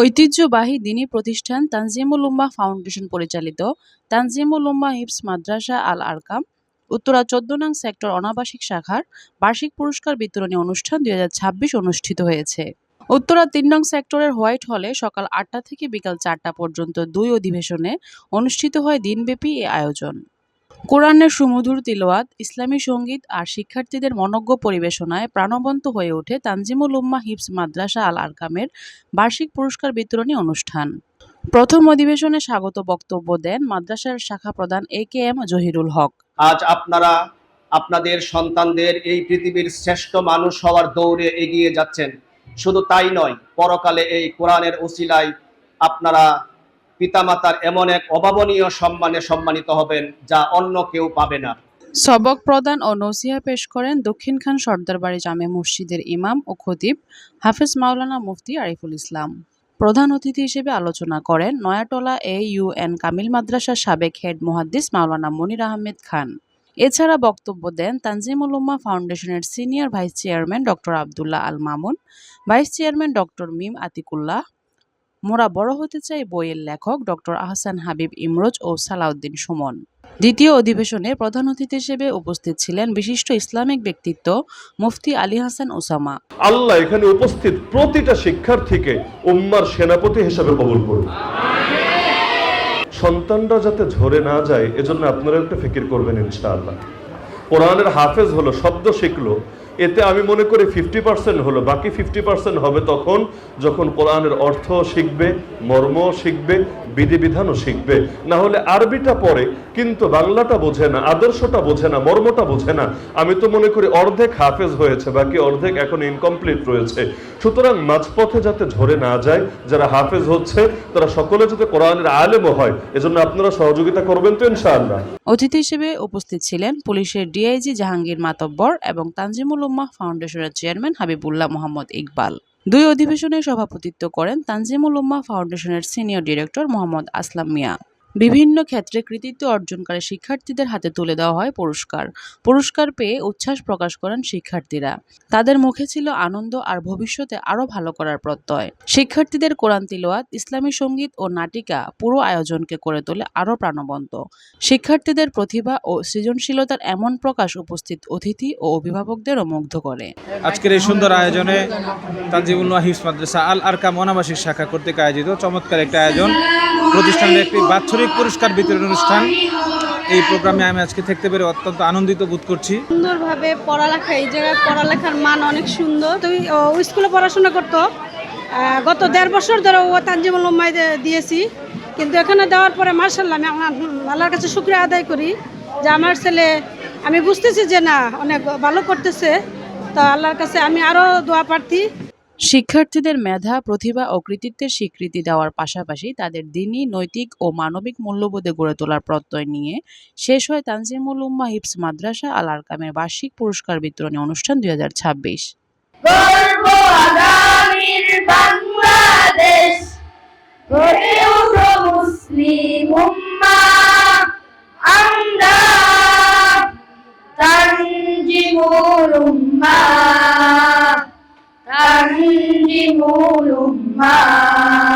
ঐতিহ্যবাহী দ্বীনী প্রতিষ্ঠান তানজিমুল উম্মাহ ফাউন্ডেশন পরিচালিত তানজিমুল উম্মাহ হিফজ মাদ্রাসা আল আরকাম উত্তরা ১৪ নং সেক্টর অনাবাসিক শাখার বার্ষিক পুরস্কার বিতরণী অনুষ্ঠান ২০২৬ অনুষ্ঠিত হয়েছে। উত্তরা ৩ নং সেক্টরের হোয়াইট হলে সকাল ৮টা থেকে বিকাল ৪টা পর্যন্ত ২ অধিবেশনে অনুষ্ঠিত হয় দিনব্যাপী এ আয়োজন। কোরআনের সুমধুর তিলাওয়াত, ইসলামী সংগীত আর শিক্ষার্থীদের মনোজ্ঞ পরিবেশনায় প্রাণবন্ত হয়ে ওঠে তানজিমুল উম্মাহ হিফজ মাদ্রাসা আল আরকামের বার্ষিক পুরস্কার বিতরণী অনুষ্ঠান। প্রথম অধিবেশনে স্বাগত বক্তব্য দেন মাদ্রাসার শাখা প্রধান এ.কে.এম. জহিরুল হক। আজ আপনারা আপনাদের সন্তানদের এই পৃথিবীর শ্রেষ্ঠ মানুষ হওয়ার দৌড়ে এগিয়ে যাচ্ছেন। শুধু তাই নয়, পরকালে এই কোরআনের উসিলায় আপনারা পিতামাতার এমন এক অভাবনীয় সম্মানে সম্মানিত হবেন যা অন্য কেউ পাবে না। সবক প্রদান ও নসিহা পেশ করেন দক্ষিণ খান সর্দারবাড়ি জামে মসজিদের ইমাম ও খতিব হাফেজ মাওলানা মুফতি আরিফুল ইসলাম। প্রধান অতিথি হিসেবে আলোচনা করেন নয়াটোলা AUN কামিল মাদ্রাসার সাবেক হেড মুহাদ্দিস মাওলানা মনির আহমেদ খান। এছাড়া বক্তব্য দেন তানজিমুল উম্মাহ ফাউন্ডেশনের senior vice chairman doctor Abdullah Al Mamun, vice chairman doctor Mim Atikullah, মোরা বড় হতে চাই বইয়ের লেখক ডক্টর আহসান হাবিব ইমরোজ ও সালাউদ্দিন সুমন। দ্বিতীয় অধিবেশনে প্রধান অতিথি হিসেবে উপস্থিত ছিলেন বিশিষ্ট ইসলামিক ব্যক্তিত্ব মুফতি আলী হাসান ওসামা। আল্লাহ এখানে উপস্থিত প্রতিটা শিক্ষার্থীকে উম্মার সেনাপতি হিসেবে কবুল করুন। সন্তানরা যাতে ঝরে না যায় এজন্য আপনারা একটু ফিকির করবেন ইনশাআল্লাহ। কোরআনের হাফেজ হলো, শব্দ শিখলো, এতে আমি মনে করি 50% হলো, বাকি 50% হবে তখন যখন কোরআনের অর্থ শিখবে, মর্ম শিখবে, বিধিবিধানও শিখবে। না হলে আরবিটা পড়ে কিন্তু বাংলাটা বোঝে না, আদর্শটা বোঝে না, মর্মটা বোঝে না। আমি তো মনে করি অর্ধেক হাফেজ হয়েছে, বাকি অর্ধেক এখন ইনকমপ্লিট রয়েছে। সুতরাং মাঝপথে যাতে ঝরে না যায়, যারা হাফেজ হচ্ছে তারা সকলে যাতে কোরআনের আলেমও হয়, এজন্য আপনারা সহযোগিতা করবেন তো ইনশাআল্লাহ। অতিথি হিসেবে উপস্থিত ছিলেন পুলিশের ডিআইজি জাহাঙ্গীর মাতব্বর এবং তানজিমুল উম্মাহ ফাউন্ডেশনের চেয়ারম্যান হাবিবুল্লাহ মোহাম্মদ ইকবাল। দুই অধিবেশনে সভাপতিত্ব করেন তানজিমুল উম্মাহ ফাউন্ডেশনের সিনিয়র ডিরেক্টর মোহাম্মদ আসলাম মিয়া। বিভিন্ন ক্ষেত্রে কৃতিত্ব অর্জনকারী শিক্ষার্থীদের হাতে তুলে দেওয়া হয় পুরস্কার পেয়ে উচ্ছ্বাস প্রকাশ করেন শিক্ষার্থীরা। তাদের মুখে ছিল আনন্দ আর ভবিষ্যতে আরও ভালো করার প্রত্যয়। শিক্ষার্থীদের কোরআন তিলাওয়াত, ইসলামী সংগীত ও নাটিকা পুরো আয়োজনকে করে তোলে আরও প্রাণবন্ত। শিক্ষার্থীদের প্রতিভা ও সৃজনশীলতার এমন প্রকাশ উপস্থিত অতিথি ও অভিভাবকদেরও মুগ্ধ করে। আজকের এই সুন্দর আয়োজনে তানজিমুল উম্মাহ হিফজ মাদ্রাসা আল আরকাম অনাবাসিক শাখা কর্তৃক আয়োজিত চমৎকার একটা আয়োজন, প্রতিষ্ঠানের একটি বাৎসরিক পুরস্কার বিতরণ অনুষ্ঠান। এই প্রোগ্রামে আমি আজকে থাকতে পেরে অত্যন্ত আনন্দিত বোধ করছি। সুন্দরভাবে পড়ালেখা, এই জায়গায় পড়ালেখার মান অনেক সুন্দর। তো ও স্কুলে পড়াশোনা করতো, গত 1.5 বছর ধরে ও তানজিমুল উম্মাহ দিয়েছি, কিন্তু এখানে দেওয়ার পরে মাশাআল্লাহ আমি আল্লাহর কাছে শুকরিয়া আদায় করি যে আমার ছেলে, আমি বুঝতেছি যে না অনেক ভালো করতেছে, তো আল্লাহর কাছে আমি আরও দোয়া প্রার্থী। শিক্ষার্থীদের মেধা, প্রতিভা ও কৃতিত্বের স্বীকৃতি দেওয়ার পাশাপাশি তাদের দ্বীনী, নৈতিক ও মানবিক মূল্যবোধে গড়ে তোলার প্রত্যয় নিয়ে শেষ হয় তানজিমুল উম্মাহ হিফজ মাদ্রাসা আল আরকামের বার্ষিক পুরস্কার বিতরণী অনুষ্ঠান 2026। তানজিমুল উম্মাহ